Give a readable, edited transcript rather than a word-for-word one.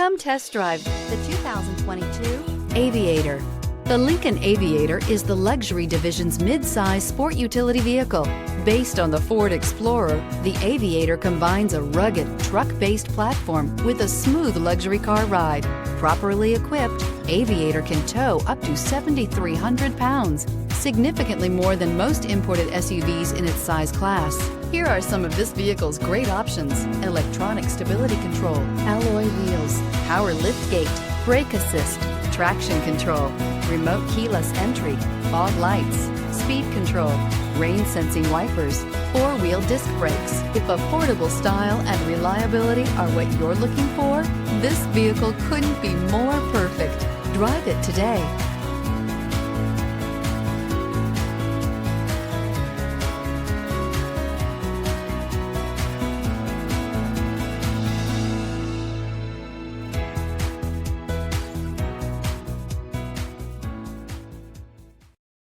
Come test drive the 2022 Aviator. The Lincoln Aviator is the luxury division's mid-size sport utility vehicle. Based on the Ford Explorer, the Aviator combines a rugged, truck-based platform with a smooth luxury car ride. Properly equipped, Aviator can tow up to 7,300 pounds, significantly more than most imported SUVs in its size class. Here are some of this vehicle's great options: electronic stability control, alloy wheels, power liftgate, brake assist, traction control, remote keyless entry, fog lights, speed control, rain sensing wipers, four-wheel disc brakes. If affordable style and reliability are what you're looking for, this vehicle couldn't be more perfect. Drive it today.